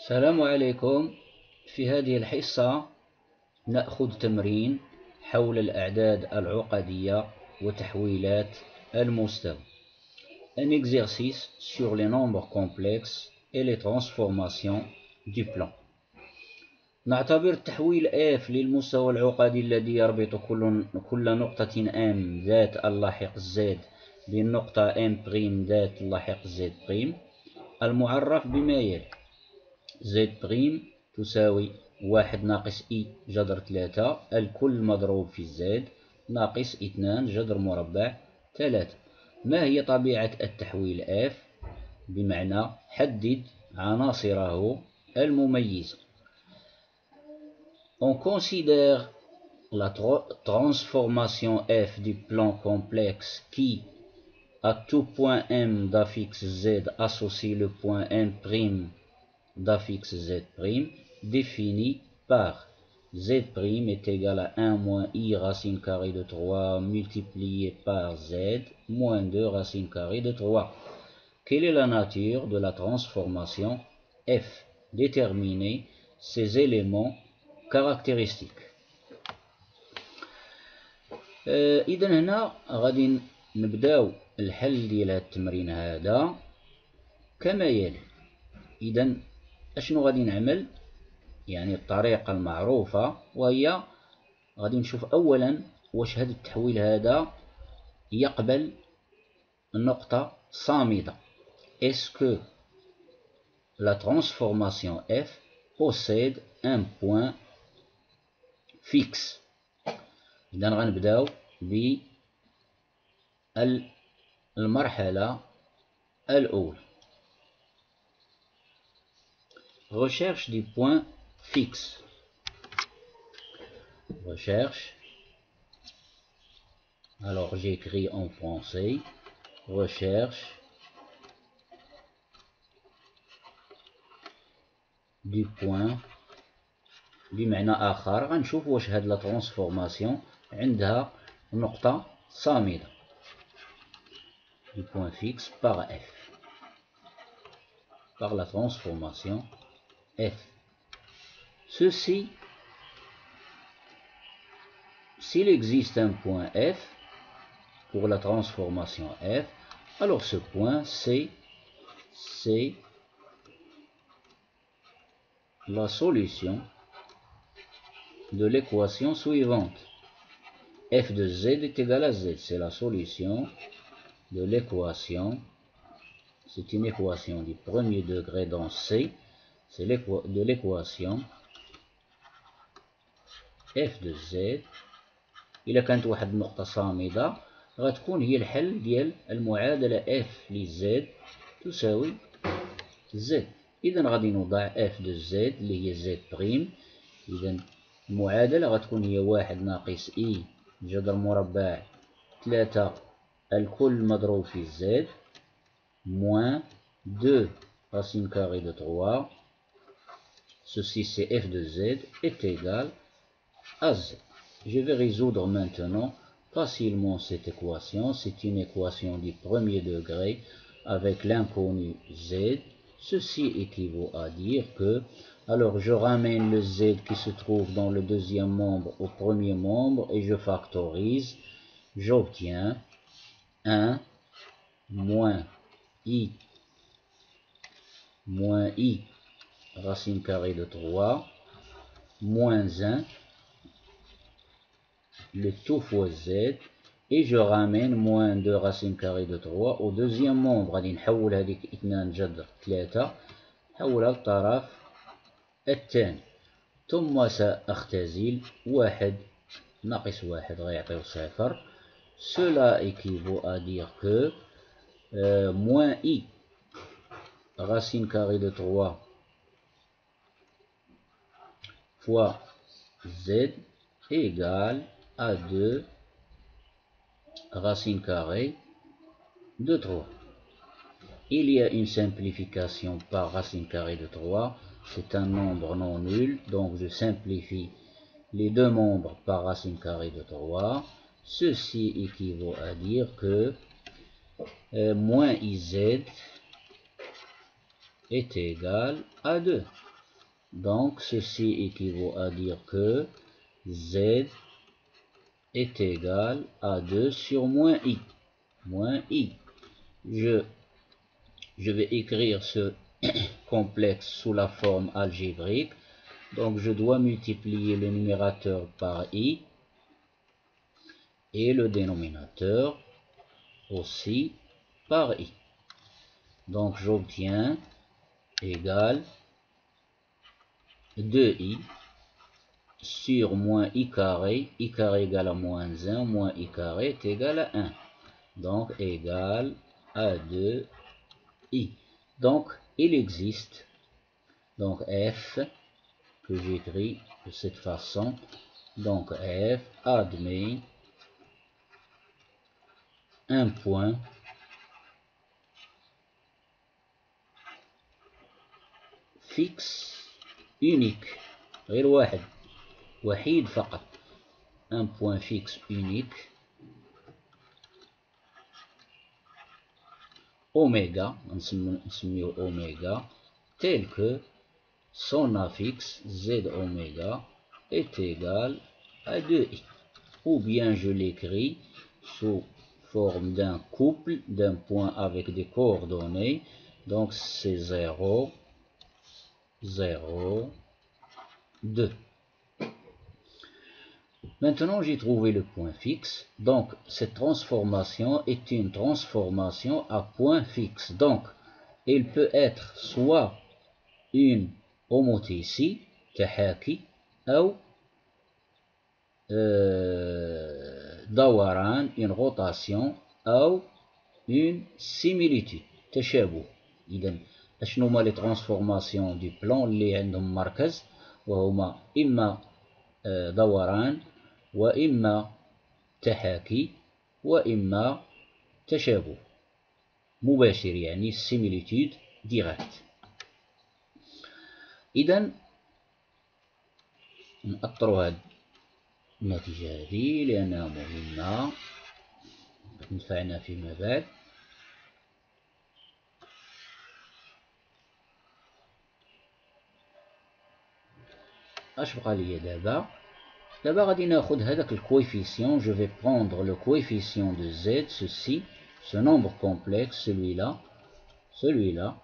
السلام عليكم. في هذه الحصة نأخذ تمرين حول الأعداد العقدية وتحويلات المستوى. Un exercice sur les nombres complexes et les transformations du plan. نعتبر تحويل F للمستوى العقدي الذي يربط كل نقطة M ذات اللاحق Z بالنقطة M' ذات اللاحق Z' المعرف بما يلي: Z' تساوي 1 ناقص I جذر 3 الكل مضروب في Z ناقص 2 جذر مربع 3. ما هي طبيعة التحويل F؟ بمعنى حدد عناصره المميزة. On considère la transformation F du plan complexe qui, à tout point M d'affixe Z, associe le point M' d'affixe Z', défini par Z' est égal à 1 moins I racine carrée de 3 multiplié par Z moins 2 racine carrée de 3. Quelle est la nature de la transformation F? Déterminer ses éléments caractéristiques. إذا هنا غادي نبداو الحل ديال هذا التمرين هذا كما يلي. إذا أشنو غادي نعمل؟ يعني الطريقة المعروفة، وهي غادي نشوف أولا واش هذا التحويل هذا يقبل النقطة صامدة. Est-ce que la transformation F possède un point fixe؟ إذا غنبداو بالمرحلة الأولى. Recherche du point fixe. Recherche. Alors j'écris en français. Recherche du point. بمعنى آخر غنشوف واش هاد لا ترانسفورماسيون عندها نقطة صامدة. Du point fixe par F. Par la transformation F. Ceci, s'il existe un point F pour la transformation F, alors ce point c'est la solution de l'équation suivante. F de Z est égal à Z, c'est la solution de l'équation. C'est une équation du premier degré dans C. C'est de l'équation F de Z. إلا كانت واحد النقطة صامدة غتكون هي الحل ديال المعادلة F ل Z تساوي Z. إذا غادي نوضع F de Z اللي هي Z'. إذا المعادلة غتكون هي 1 ناقص I جذر مربع 3 الكل مضروب في Z moins 2 racine carrée de 3. Ceci c'est F de Z est égal à Z. Je vais résoudre maintenant facilement cette équation. C'est une équation du premier degré avec l'inconnu Z. Ceci équivaut à dire que, alors je ramène le Z qui se trouve dans le deuxième membre au premier membre et je factorise. J'obtiens 1 moins I racine carrée de 3 moins 1 le tout fois Z et je ramène moins 2 racine carrée de 3 au deuxième membre. غادي نحول هذيك 2 جذر 3 نحولها للطرف الثاني ثم سأختزل 1 ناقص 1 غيعطيو 0. Cela équivaut à dire que moins I racine carrée de 3 fois Z égale à 2 racine carrée de 3. Il y a une simplification par racine carrée de 3. C'est un nombre non nul, donc je simplifie les deux membres par racine carrée de 3. Ceci équivaut à dire que moins IZ est égal à 2. Donc ceci équivaut à dire que Z est égal à 2 sur moins I. Moins I. Je vais écrire ce complexe sous la forme algébrique. Donc je dois multiplier le numérateur par I et le dénominateur aussi par I. Donc j'obtiens égal 2i sur moins i carré égale à moins 1, moins i carré est égal à 1. Donc égal à 2i. Donc il existe donc f que j'écris de cette façon. Donc f admet un point fixe unique غير واحد وحيد فقط un point fixe unique oméga نسميه oméga tel que son affixe z oméga est égal à 2i, ou bien je l'écris sous forme d'un couple d'un point avec des coordonnées. Donc c'est 0, 0, 2. Maintenant j'ai trouvé le point fixe. Donc cette transformation est une transformation à point fixe. Donc il peut être soit une homothétie تحاكي أو دوران une rotation أو une similitude تشابه. إذا أشنو هما لي ترانسفورماسيون دو بلان اللي عندهم مركز وهما إما دوران وإما تحاكي وإما تشابه مباشر يعني similitude direct. إذا نأطروا هذه النتيجة هذه لأنها مهمة تنفعنا فيما بعد. اش بقى لي دابا غادي ناخد هذاك الكويفيسيون. je vais prendre le coefficient de z, ceci, ce nombre complexe, celui-là,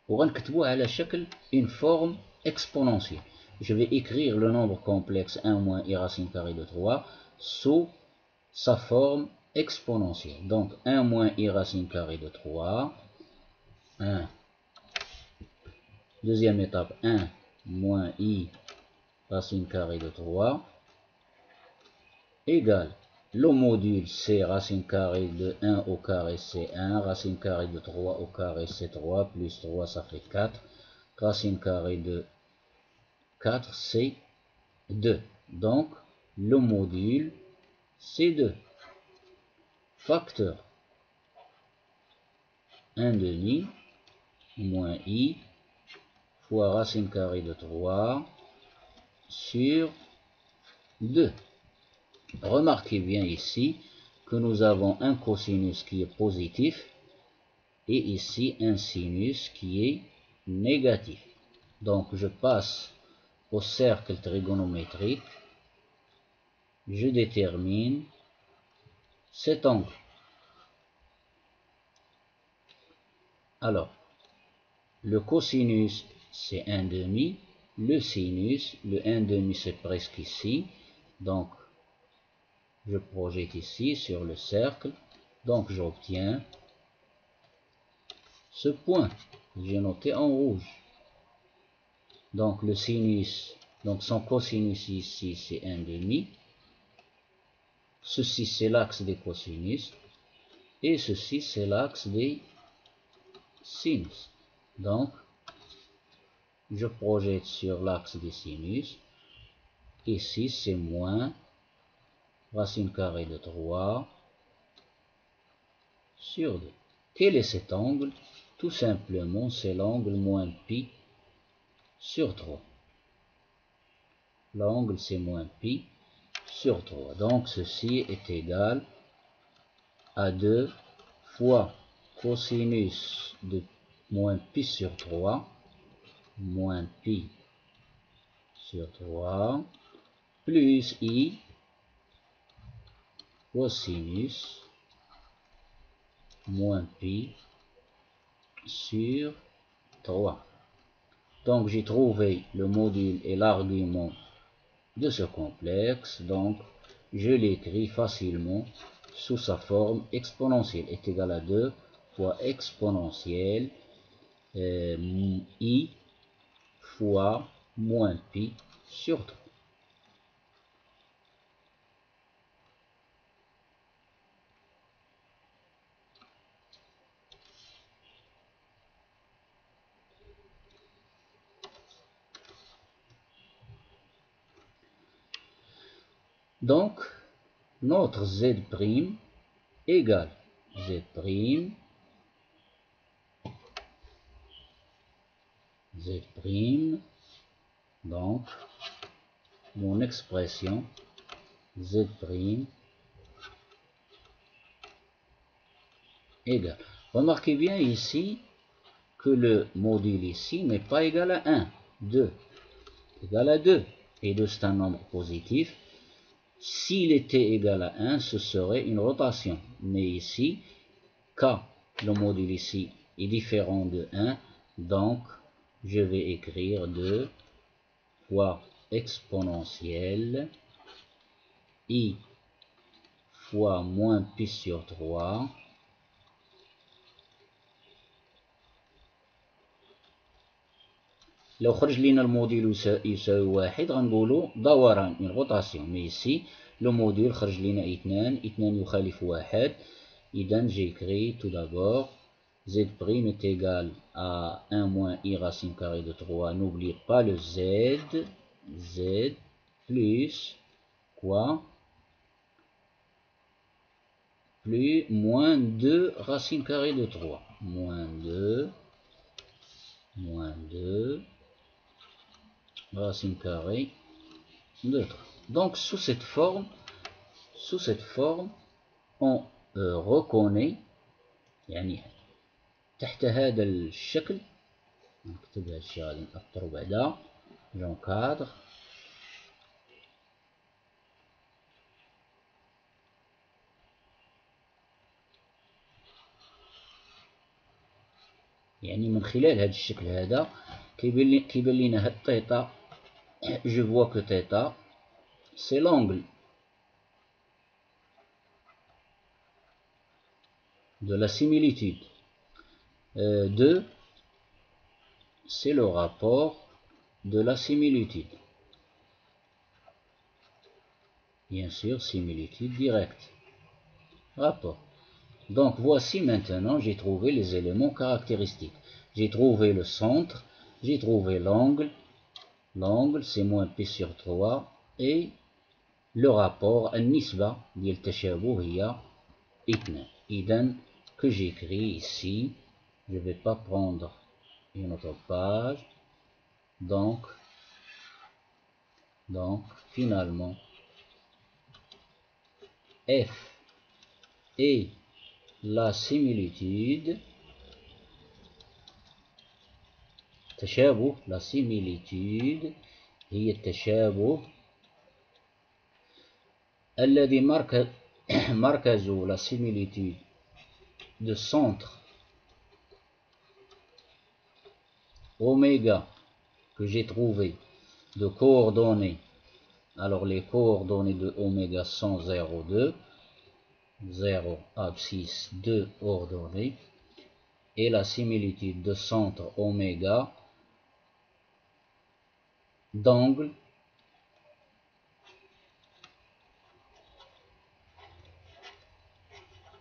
وغنكتبوه على شكل une forme exponentielle. Je vais écrire le nombre complexe 1 moins i racine carrée de 3 sous sa forme exponentielle. Donc 1 moins i racine carrée de 3, 1. Deuxième étape, 1 moins i racine carrée de 3 égale le module c racine carrée de 1 au carré c'est 1, racine carrée de 3 au carré c'est 3, plus 3 ça fait 4, racine carrée de 4 c'est 2. Donc le module c'est 2. Facteur 1 demi moins i fois racine carrée de 3 sur 2. Remarquez bien ici que nous avons un cosinus qui est positif et ici un sinus qui est négatif. Donc je passe au cercle trigonométrique, je détermine cet angle. Alors, le cosinus c'est 1 demi, le sinus, le 1 demi c'est presque ici, donc je projette ici sur le cercle, donc j'obtiens ce point, j'ai noté en rouge. Donc le sinus, donc son cosinus ici c'est 1 demi, ceci c'est l'axe des cosinus, et ceci c'est l'axe des sinus. Donc je projette sur l'axe des sinus, ici c'est moins racine carrée de 3 sur 2. Quel est cet angle? Tout simplement c'est l'angle moins pi sur 3. L'angle c'est moins pi sur 3. Donc ceci est égal à 2 fois cosinus de moins pi sur 3, moins pi sur 3, plus i cosinus moins pi sur 3. Donc j'ai trouvé le module et l'argument de ce complexe, donc je l'écris facilement sous sa forme exponentielle est égal à 2 fois exponentielle i fois moins pi sur 3. Donc, notre z' égale z', donc mon expression z' égale. Remarquez bien ici que le module ici n'est pas égal à 1, 2, égal à 2, et 2 c'est un nombre positif. S'il était égal à 1, ce serait une rotation. Mais ici, K, le module ici, est différent de 1. Donc, je vais écrire 2 fois exponentielle i fois moins pi sur 3 لو خرج لنا الموديل يساوي 1 غنقولوا دوران من روتاسيون. مي ici le module خرج لنا 2 يخالف 1. إذا j'écris tout d'abord z' est égal à 1 moins i racine carrée de 3. N'oubliez pas le z plus quoi? Plus moins 2 racine carrée de 3. Moins 2 racine carrée de 3. Donc sous cette forme on reconnaît يعني تحت هذا الشكل نكتب هذا الشيء غادي نأثرو بعدا جونكادر يعني من خلال هذا الشكل هذا كيبان لينا هاد الثيتا. je vois que θ c'est l'angle de la similitude. 2 c'est le rapport de la similitude. Bien sûr, similitude directe. Rapport. Donc voici maintenant, j'ai trouvé les éléments caractéristiques. J'ai trouvé le centre, j'ai trouvé l'angle. L'angle c'est moins pi sur 3 et le rapport النسبة ديال التشابه هي 2. إذن que j'écris ici, je ne vais pas prendre une autre page. Donc finalement F est la similitude تشابه la similitude هي التشابه الذي مركز la similitude de centre oméga que j'ai trouvé de coordonnées. Alors les coordonnées de oméga sont 0, 2, 0, abscisse, 2 ordonnées, et la similitude de centre oméga d'angle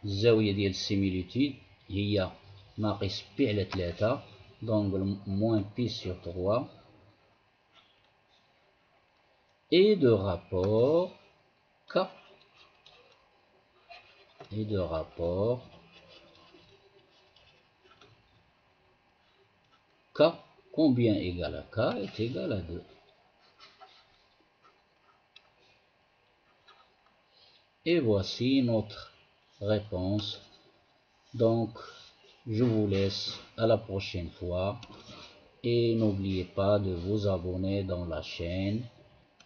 الزاوية ديال السيميليتود هي ناقص بي على 3 d'angle moins pi sur 3 et de rapport K combien égal à K est égal à 2. Et voici notre réponse. Donc Je vous laisse à la prochaine fois et n'oubliez pas de vous abonner dans la chaîne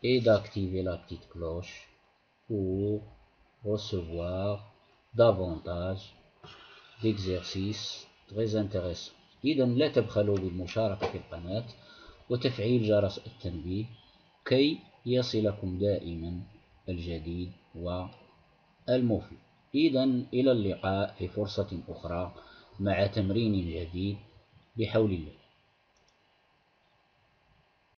et d'activer la petite cloche pour recevoir davantage d'exercices très intéressants. إذا لا تبخلوا بالمشاركة في القناة وتفعيل جرس التنبيه كي يصلكم دائما الجديد والمفيد. إذا إلى اللقاء في فرصة أخرى مع تمرين جديد بحول الله.